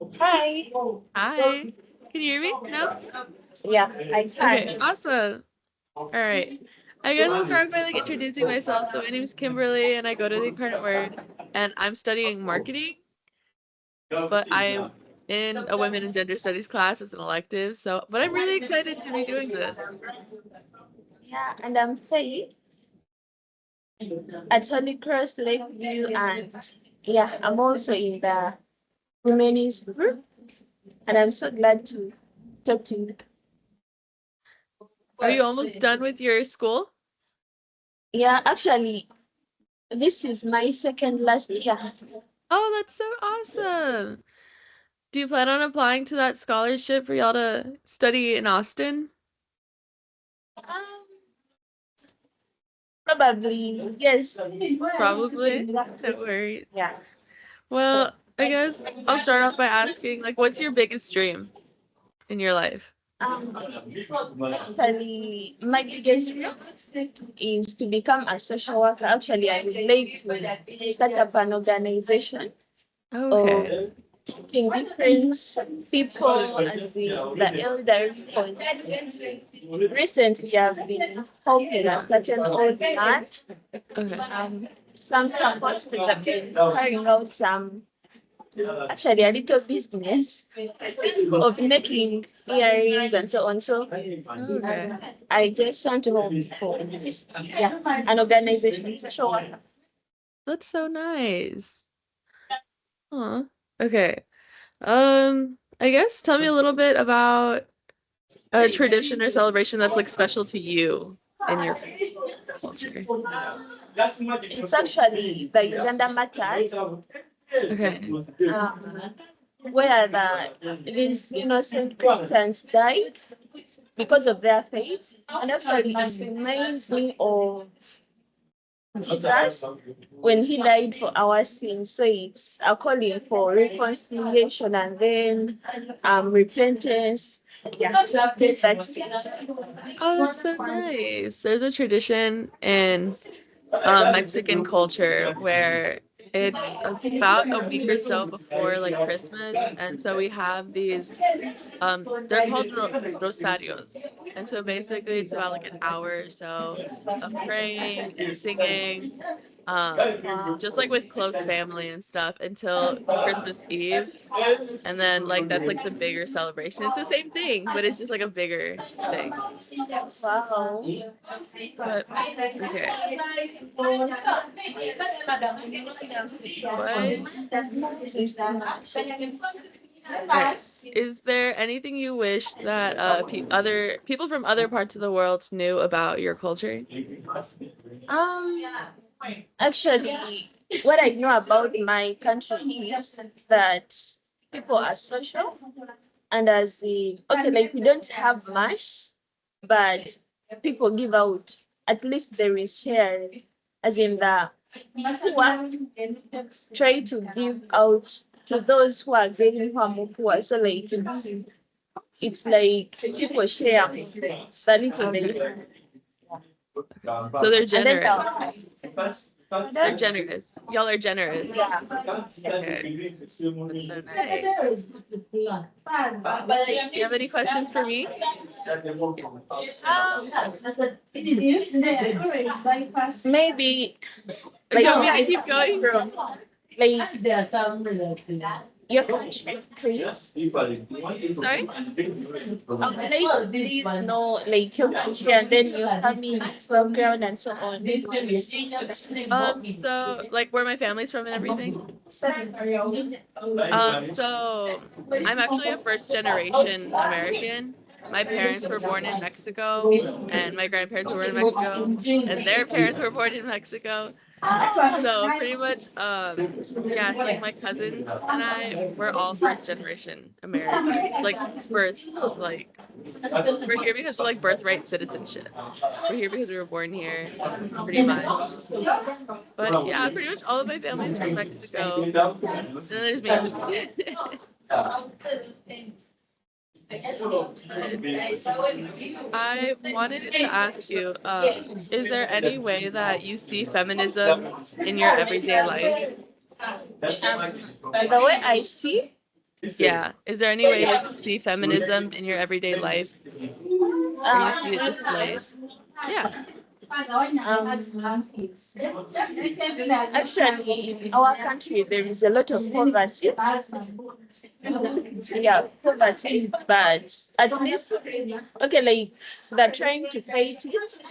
Hi. Hi. Can you hear me? No? Yeah, I Okay, can. awesome. All right. I guess I'll start by introducing myself. So my name is Kimberly and I go to the Incarnate Word and I'm studying marketing, but I'm in a women and gender studies class as an elective. But I'm really excited to be doing this. Yeah, and I'm Faye at Holy Cross Lakeview, and yeah, I'm also in the women's group, and I'm so glad to talk to you. Are you almost done with your school? Yeah, actually, this is my second last year. Oh, that's so awesome. Do you plan on applying to that scholarship for y'all to study in Austin? Um, Probably yes. Probably. No worries. Yeah. Well, I guess I'll start off by asking, like, what's your biggest dream in your life? Actually, my biggest dream is to become a social worker. Actually, I would like to start up an organization of Okay. helping different people as the elderly people. Recently, I've been helping a certain old man. Okay. Some couples have been carrying out some, actually, a little business of making earrings and so on. So Okay. I just want to help people. Yeah, an organization, social worker. That's so nice. Huh. Okay. I guess tell me a little bit about a tradition or celebration that's like special to you in your culture. It's actually the Uganda Matters, Okay. where these innocent Christians died because of their faith. And actually, it reminds me of Jesus when he died for our sins. So it's a calling for reconciliation and then repentance. Yeah, that's it. Oh, that's so nice. There's a tradition in Mexican culture where it's about a week or so before like Christmas, and so we have these they're called rosarios, and so basically it's about like an hour or so of praying and singing, just like with close family and stuff until Christmas Eve, and then like that's like the bigger celebration. It's the same thing, but it's just like a bigger thing. Wow. But okay, what? All right. Is there anything you wish that other people from other parts of the world knew about your culture? Um, Actually, what I know about my country is that people are social, and as the okay, like we don't have much, but people give out. At least there is share, as in the poor try to give out to those who are very poor. So like it's like people share the little Okay. they have. So they're And then generous. They're generous. Y'all are generous. yeah. Okay. That's so nice. Do you have any questions for me? Um, maybe Do like you want where me to are keep you going? from? Like your country, please. Sorry? I would like to please know like your country and then your family background and so on. So like where my family's from and everything. So I'm actually a first generation American. My parents were born in Mexico, and my grandparents were born in Mexico, and their parents were born in Mexico. So pretty much, yeah, it's like my cousins and I, we're all first generation Americans. Like birth, like we're here because of like birthright citizenship. We're here because we were born here, pretty much. But yeah, pretty much all of my family's from Mexico. And then there's me. I wanted to ask you, is there any way that you see feminism in your everyday life? The way I see. Yeah. Is there any way you see feminism in your everyday life or you see it displayed? Yeah. Actually, in our country, there is a lot of poverty. Yeah, poverty, but at least, okay, like they're trying to fight it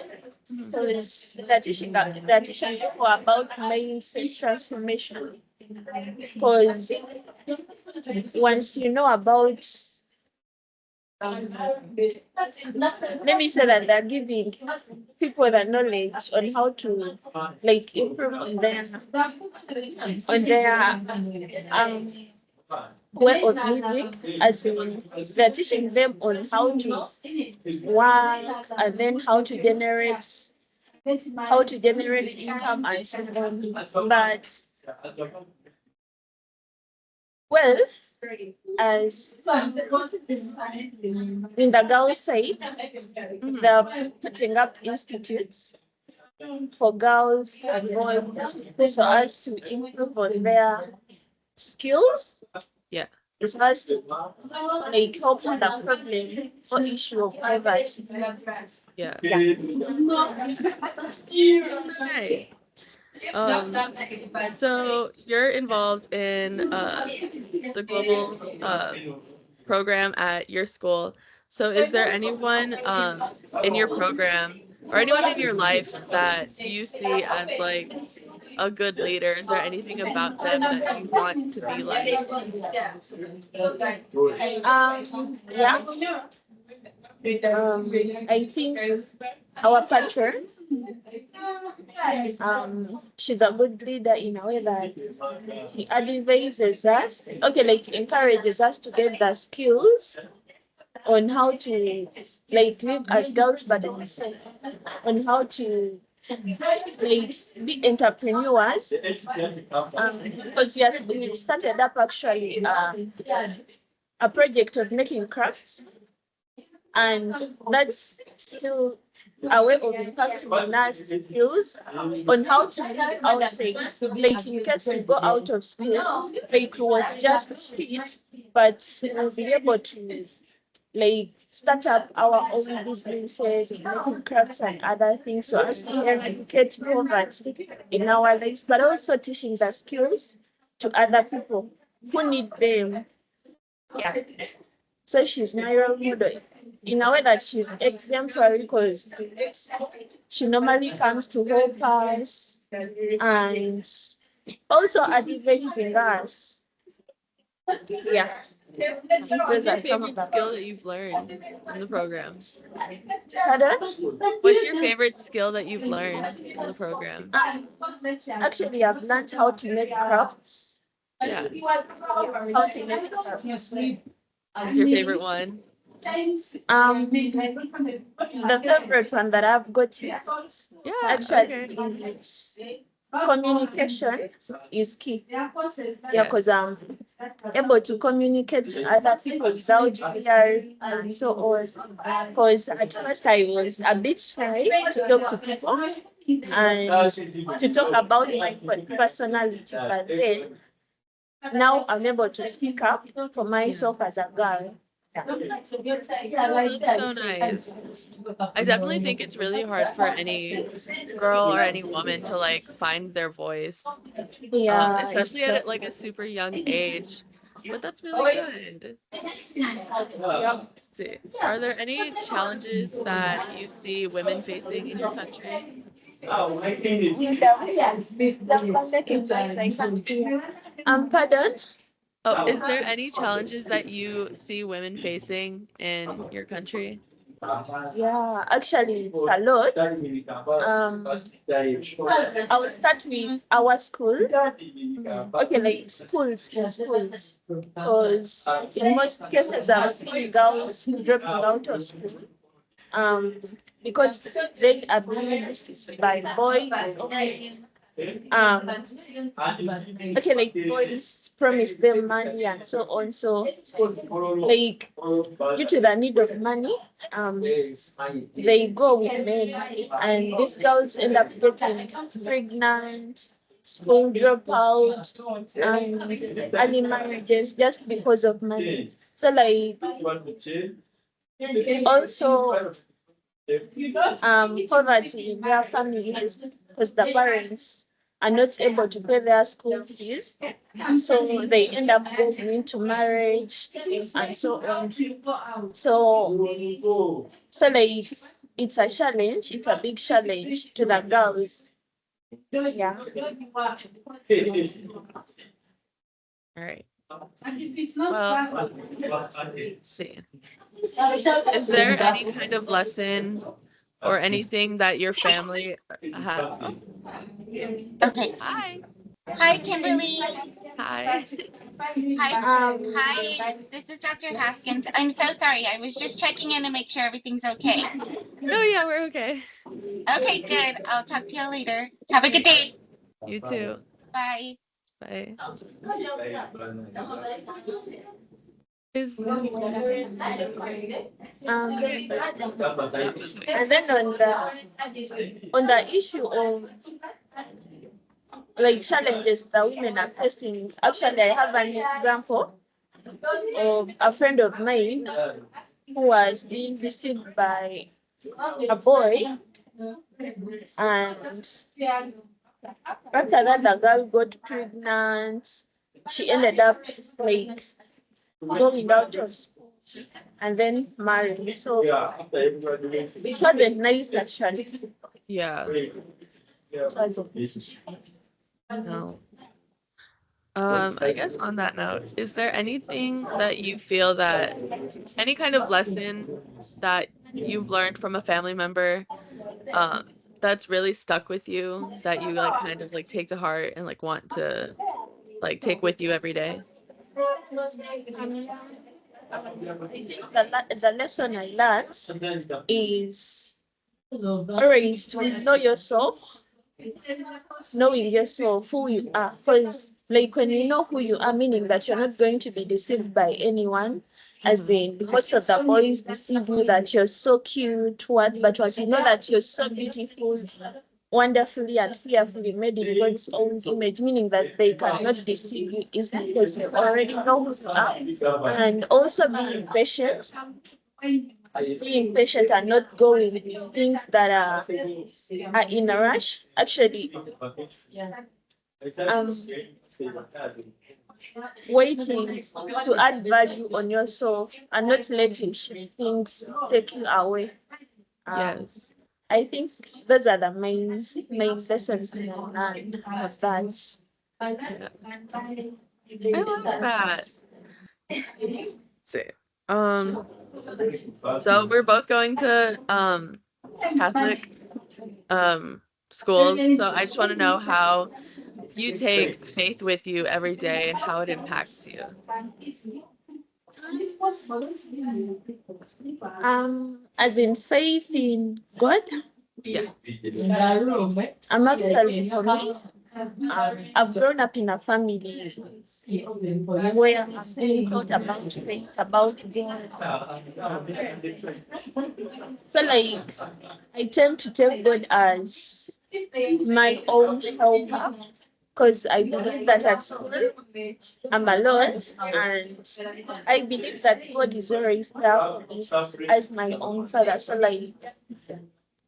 Mhm. because they're teaching people about mindset transformation. Because once you know about, um, let me say that they're giving people the knowledge on how to like improve on their um way of living, as in they're teaching them on how to work and then how to generate income and so on. But well, as in the girls' side, Mhm. they're putting up institutes for girls and boys so as to improve on their skills. Yeah. It's us to like help with the problem or issue of poverty. Yeah. Yeah. Nice. Um, so you're involved in the global program at your school. So is there anyone in your program or anyone in your life that you see as like a good leader? Is there anything about them that you want to be like? Yeah. I think our patron, she's a good leader in a way that he advises us, okay, like encourages us to get the skills on how to like live as girls, but also on how to like be entrepreneurs. Because yes, we started up actually a project of making crafts, and that's still a way of impacting on us skills on how to live outside. Like in case we go out of school, like we will just sit, but we'll be able to like start up our own businesses, making crafts and other things, so as to eradicate poverty in our lives, but also teaching the skills to other people who need them. Yeah. So she's my role model in a way that she's exemplary because she normally comes to help us and also advising us. Yeah. What's Those your are some of favorite them. skill that you've learned in the program? Pardon? What's your favorite skill that you've learned in the program? Actually, I've learned how to make crafts. Yeah. How to make crafts. What's your favorite one? The favorite one that I've got is Yeah, okay. actually is communication is key. Yeah, Yeah. because I'm able to communicate to other people without fear and so on. Because at first I was a bit shy to talk to people and to talk about my personality, but then now I'm able to speak up for myself as a girl. Oh, that's so nice. I definitely think it's really hard for any girl or any woman to like find their voice, Yeah, especially it's at like a super young age. But that's really good. yeah. Let's see, are there any challenges that you see women facing in your country? The making noise, I can't hear. Pardon? Oh, is there any challenges that you see women facing in your country? Yeah, actually, it's a lot. I will start with our school. Hmm. Okay, like schools. Because in most cases, I'm seeing girls dropping out of school. Um, because they are being used by boys only. Okay, like boys promise them money and so on. So, like, due to the need of money, they go with men, and these girls end up getting pregnant school dropout, and early marriages just because of money. So like also poverty in their families because the parents are not able to pay their school fees. So they end up going into marriage and so on. So like it's a challenge, it's a big challenge to the girls. Yeah. All right. Well, let's see. Is there any kind of lesson or anything that your family had? Okay. Hi. Hi, Kimberly. Hi. Hi. This is Dr. Haskins. I'm so sorry. I was just checking in to make sure everything's okay. No, yeah, we're okay. Okay, good. I'll talk to you later. Have a good day. You too. Bye. Bye. Is Um, and then on the issue of like challenges that women are facing, actually I have an example of a friend of mine who was being deceived by a boy, and after that the girl got pregnant. She ended up like going out of school and then married. So it wasn't nice actually. yeah. It wasn't. No. I guess on that note, is there anything that you feel that any kind of lesson that you've learned from a family member, that's really stuck with you that you like kind of like take to heart and like want to like take with you every day? I think the lesson I learned is always to know yourself, knowing yourself, who you are. Because, like, when you know who you are, meaning that you're not going to be deceived by anyone, as in most of the boys deceive you that you're so cute, but once you know that you're so beautiful, wonderfully and fearfully made in God's own image, meaning that they cannot deceive you easily because you already know who you are. And also being patient and not going with things that are in a rush. Actually, um, waiting to add value on yourself and not letting things take you away. Yes. I think those are the main lessons that I learned of that. Yeah. I love that. See. Um, so we're both going to Catholic schools. So I just want to know how you take faith with you every day and how it impacts you. As in faith in God. Yeah. Actually, for me, I've grown up in a family where I've been taught about faith, about God. So like I tend to take God as my own helper because I believe that at school I'm alone, and I believe that God is always there for me as my own father. So like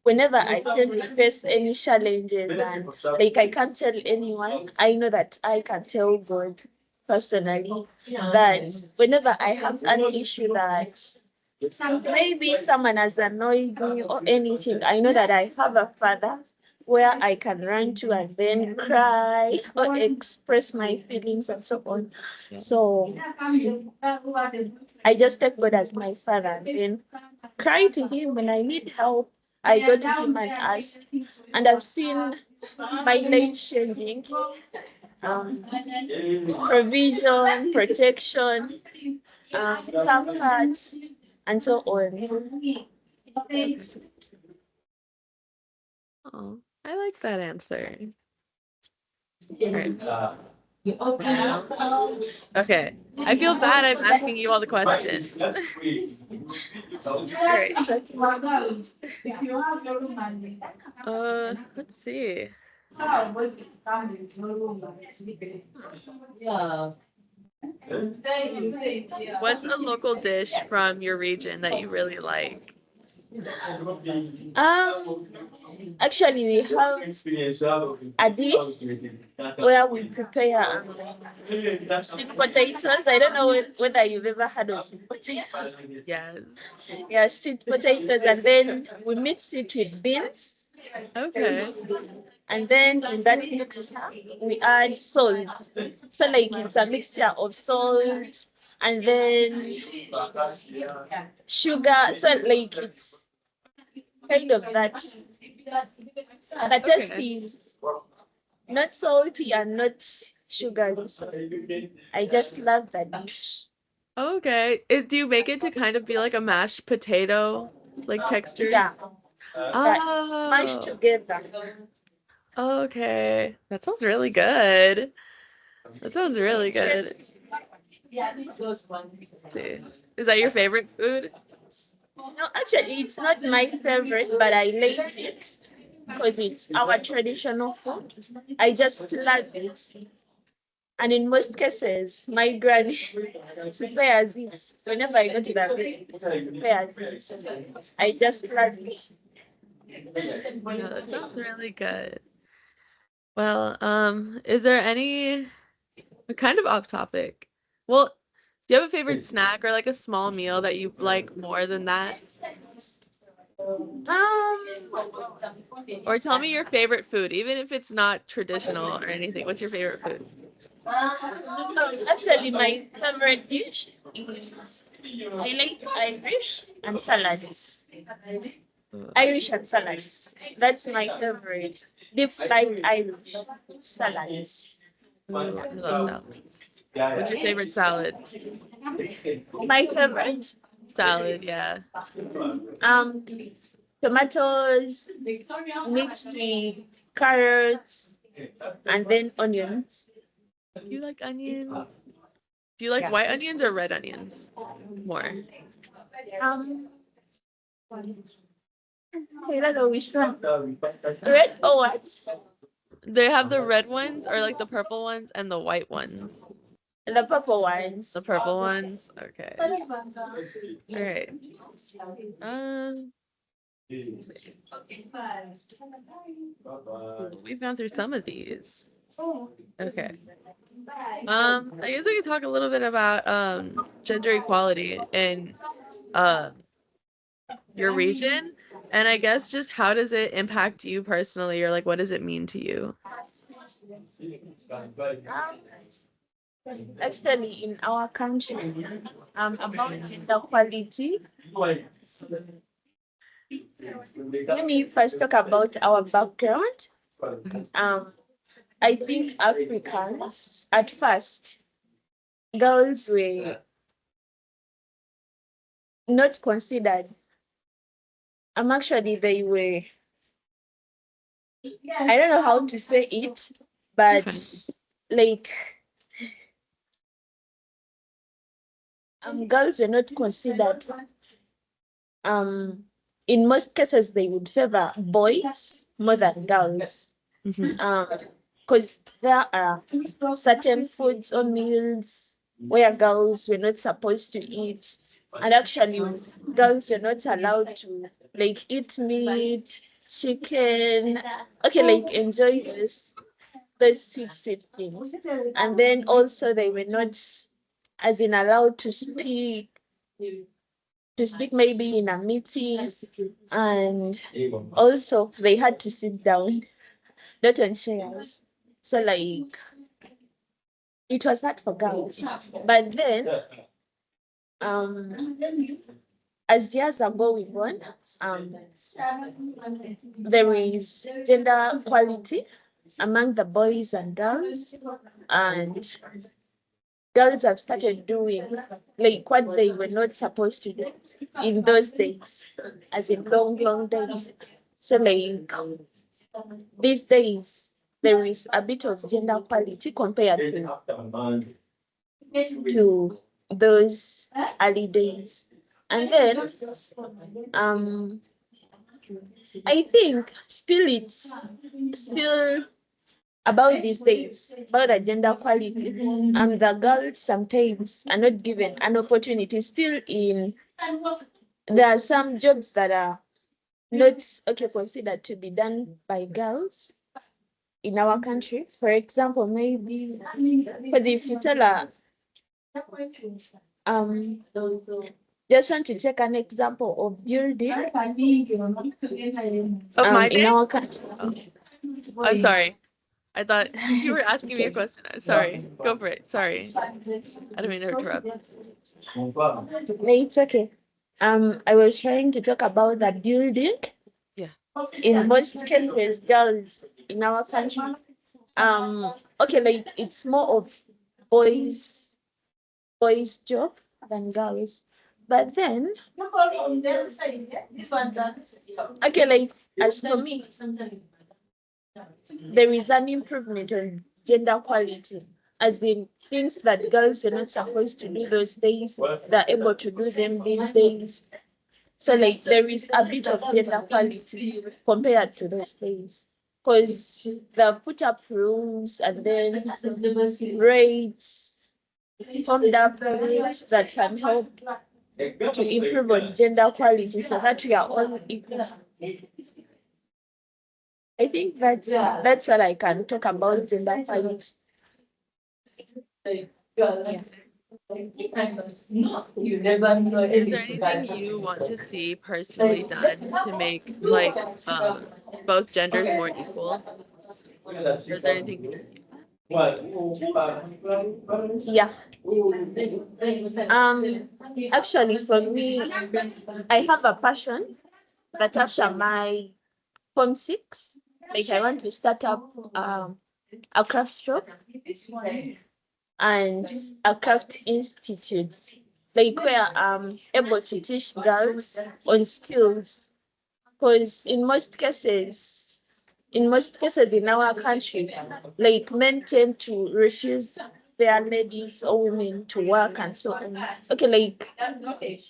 whenever I tend to face any challenges and like I can't tell anyone, I know that I can tell God personally that whenever I have an issue that maybe someone has annoyed me or anything, I know that I have a father where I can run to and then cry or express my feelings and so on. So I just take God as my father and then cry to him when I need help. I go to him and ask, and I've seen my life changing. Provision, protection, comfort, and so on. Oh, I like that answer. All right. Okay. I feel bad I'm asking you all the questions. Great. Let's see. What's a local dish from your region that you really like? Um, Actually, we have a dish where we prepare sweet potatoes. I don't know whether you've ever had of sweet potatoes. Yes. Yeah, sweet potatoes, and then we mix it with beans, Okay. and then in that mixture we add salt. So like it's a mixture of salt and then sugar. So like it's kind of that. The taste Okay. is not salty and not sugary. So I just love that dish. Okay. Do you make it to kind of be like a mashed potato like texture? Yeah, yeah, it's mashed Oh, together. okay. That sounds really good. That sounds really good. Let's see. Is that your favorite food? No, actually, it's not my favorite, but I like it because it's our traditional food. I just love it. And in most cases, my granny prepares it. Whenever I go to the village, prepares it. So I just love it. No, that sounds really good. Well, is there any kind of off topic? Well, do you have a favorite snack or like a small meal that you like more than that? Or tell me your favorite food, even if it's not traditional or anything. What's your favorite food? Actually, my favorite dish is I like Irish and salads. Irish and salads. That's my favorite. Deep fried Irish salads. Ooh, I love salads. What's your favorite salad? My favorite. Salad, yeah. Um, Tomatoes mixed with carrots and then onions. You like onions? Do you like Yeah. white onions or red onions more? Um, I don't know which one. Red or what? They have the red ones or like the purple ones and the white ones. The purple The ones. purple ones? Okay. All right. Um, let's see. Ooh, we've gone through some of these. Okay. I guess we could talk a little bit about gender equality in uh your region. And I guess just how does it impact you personally, or like what does it mean to you? Um, Actually, in our country, about gender equality, let me first talk about our background. Um, I think Africans, at first, girls were not considered. Actually, they were, I don't know how to say it, but Okay. like, girls were not considered. Um, in most cases, they would favor boys more than girls. Hmm. Because there are certain foods or meals where girls were not supposed to eat, and actually girls were not allowed to like eat meat, chicken, okay, like enjoy those sweet things. And then also they were not as in allowed to speak maybe in a meeting, and also they had to sit down, not on chairs. So like it was hard for girls. But then um as years are going on, um there is gender equality among the boys and girls, and girls have started doing like what they were not supposed to do in those days, as in long days. So like these days there is a bit of gender equality compared to those early days. And then um I think still it's still about these days, about the gender equality, the girls sometimes are not given an opportunity. Still, there are some jobs that are not considered to be done by girls in our country. For example, maybe because if you tell her, just want to take an example of building Of my in day? our country. Oh, I'm sorry. I thought you were asking me a question. Sorry. Go for it. Sorry. I didn't mean to interrupt. No, it's okay. I was trying to talk about the building. Yeah. In most cases, girls in our country, like it's more of boys job than girls. But then, like as for me, there is an improvement on gender equality, as in things that girls were not supposed to do those days, they're able to do them these days. So like there is a bit of gender equality compared to those days. Because they've put up rules and then rates, formed up rules that can help to improve on gender equality so that we are all equal. I think that's what I can talk about gender equality. Yeah. Is there anything you want to see personally done to make like both genders more equal? Or is there anything? Yeah. Actually, for me, I have a passion that after my form 6, like I want to start up a craft shop and a craft institute, like where I'm able to teach girls on skills. Because in most cases in our country, like men tend to refuse their ladies or women to work and so on. Like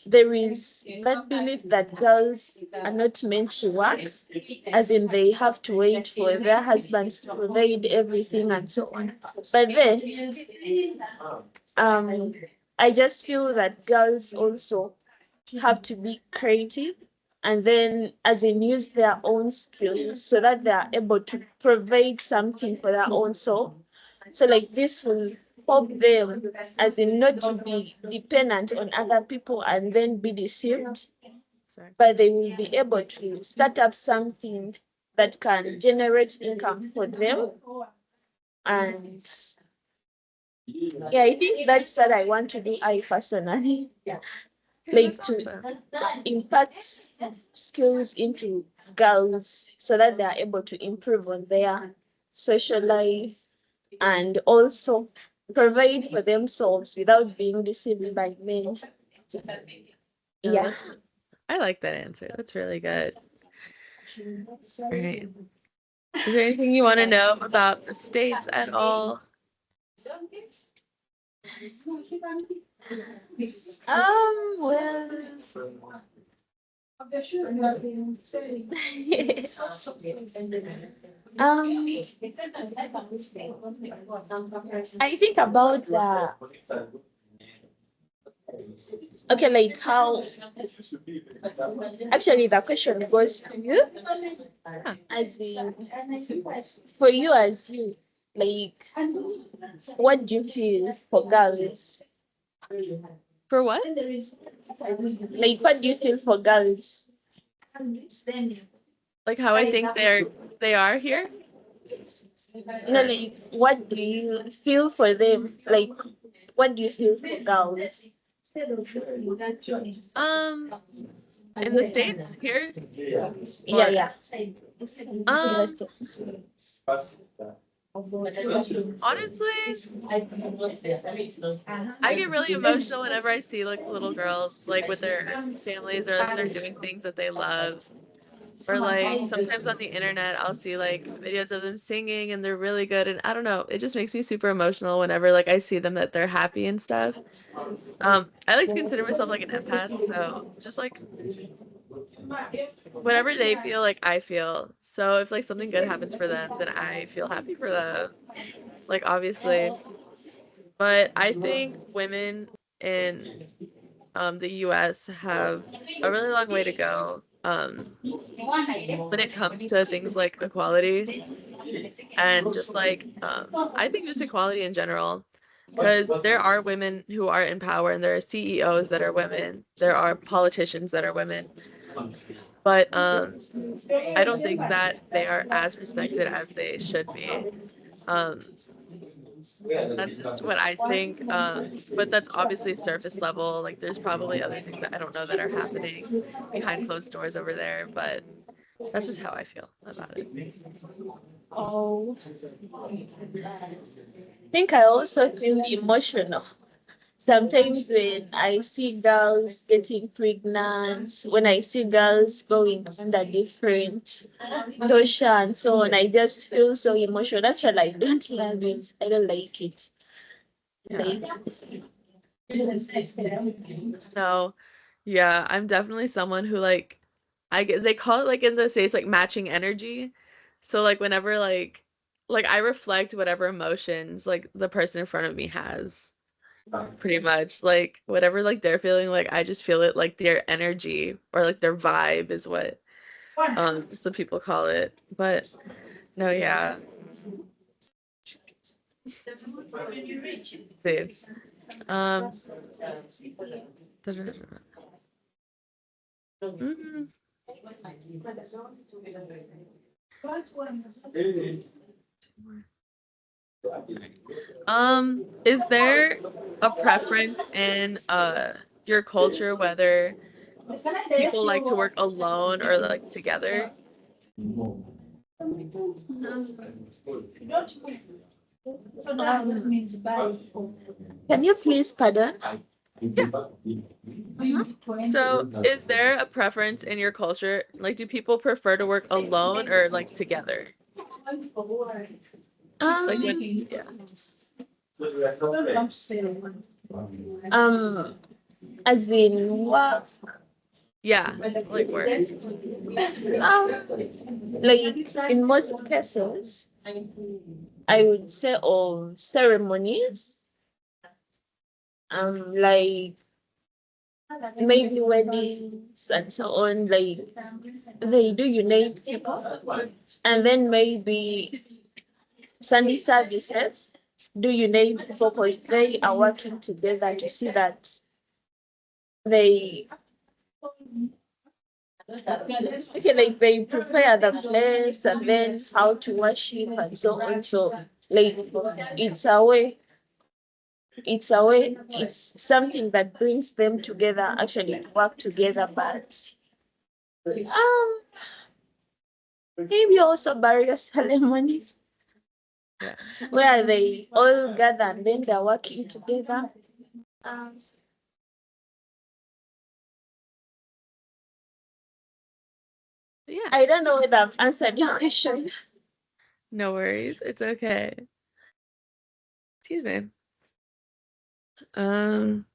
there is that belief that girls are not meant to work, as in they have to wait for their husbands to provide everything and so on. But then I just feel that girls also have to be creative and then as in use their own skills so that they are able to provide something for their own soul. So like this will help them as in not to be dependent on other people and then be deceived, but they will be able to start up something that can generate income for them. And yeah, I think that's what I want to do, I personally. Like to impact skills into girls so that they are able to improve on their social life and also provide for themselves without being deceived by men. Yeah. I like that answer. That's really good. All right. Is there anything you want to know about the states at all? Well, I think about like how actually the question goes to you, as in for you as you, like what do you feel for girls? For what? Like what do you feel for girls? Like how I think they are here? No, like what do you feel for them? Like what do you feel for girls? In the States here? Yeah, yeah. Um, Yes. honestly, I get really emotional whenever I see like little girls like with their families or like they're doing things that they love. Or like sometimes on the internet I'll see like videos of them singing and they're really good and I don't know, it just makes me super emotional whenever like I see them that they're happy and stuff. I like to consider myself like an empath, so just like whatever they feel like I feel. So if like something good happens for them, then I feel happy for them. Like obviously. But I think women in the US have a really long way to go when it comes to things like equality and just like I think just equality in general. Because there are women who are in power and there are CEOs that are women, there are politicians that are women, but I don't think that they are as respected as they should be. Um, that's just what I think. But that's obviously surface level. Like there's probably other things that I don't know that are happening behind closed doors over there, but that's just how I feel about it. Oh, I think I also feel emotional. Sometimes when I see girls getting pregnant, when I see girls going under different dosha and so on, I just feel so emotional. Actually, I don't love it. I don't like it. Yeah. Like, No, yeah, I'm definitely someone who like I get they call it like in the States like matching energy. So like whenever like I reflect whatever emotions like the person in front of me has. Pretty much like whatever like they're feeling like I just feel it like their energy or like their vibe is what some people call it. But no, yeah. See. Um mhm. Is there a preference in your culture whether people like to work alone or like together? can you please pardon? Yeah. So, is there a preference in your culture? Like, do people prefer to work alone or like together? Like when, yeah. Um, as in work, Yeah, like work. like in most cases, I would say of ceremonies, like maybe weddings and so on, like they do unite people, and then maybe Sunday services do unite people because they are working together to see that they okay, like they prepare the place and then how to worship and so on. So like it's a way, it's something that brings them together actually to work together, but um maybe also various ceremonies Yeah. where they all gather and then they're working together. Um, Yeah. I don't know whether I've answered your question. No worries. It's okay. Excuse me. Um,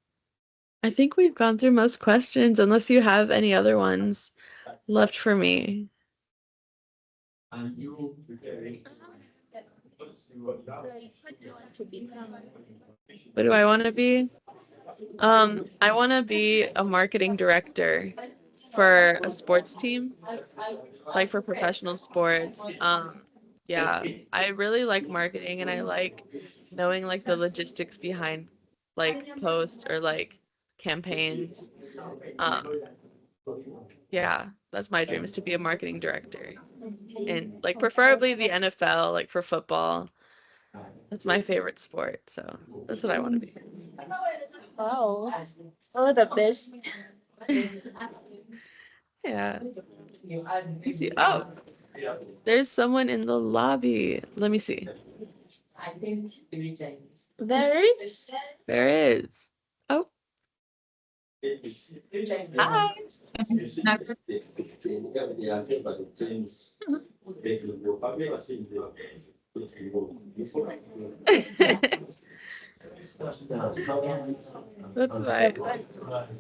I think we've gone through most questions unless you have any other ones left for me. Like, what do you want to become? What do I want to be? I want to be a marketing director for a sports team, like for professional sports. Yeah, I really like marketing and I like knowing like the logistics behind like posts or like campaigns. Um, yeah, that's my dream is to be a marketing director and like preferably the NFL, like for football. That's my favorite sport, so that's what I want to be. Wow, all the best. Yeah. You see, oh, there's someone in the lobby. Let me see. There is. There is. Oh, hi. That's fine.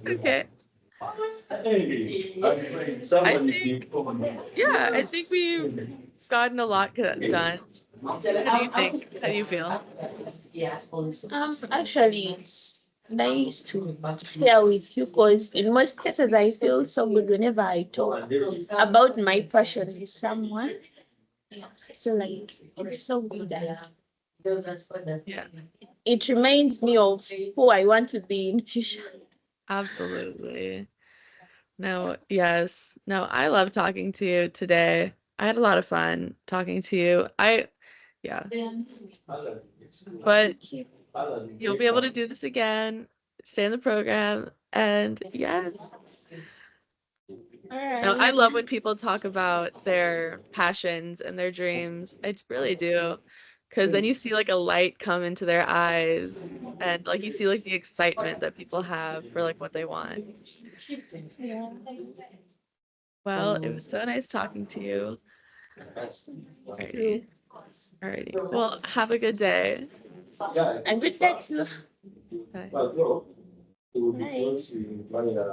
Okay. I think, yeah, I think we've gotten a lot done. How do you think? How do you feel? Actually, it's nice to share with you because in most cases I feel so good whenever I talk about my passion with someone. Yeah, so like it's so good that Yeah, it reminds me of who I want to be in future. absolutely. No, yes. No, I love talking to you today. I had a lot of fun talking to you. Yeah, but you'll be able to do this again, stay in the program, and yes. All No, I right. love when people talk about their passions and their dreams. I really do. Because then you see like a light come into their eyes and like you see like the excitement that people have for like what they want. Yeah. Well, it was so nice talking to you. Nice to Alrighty. Alrighty. Well, have a good day. and good day too. Bye. Bye.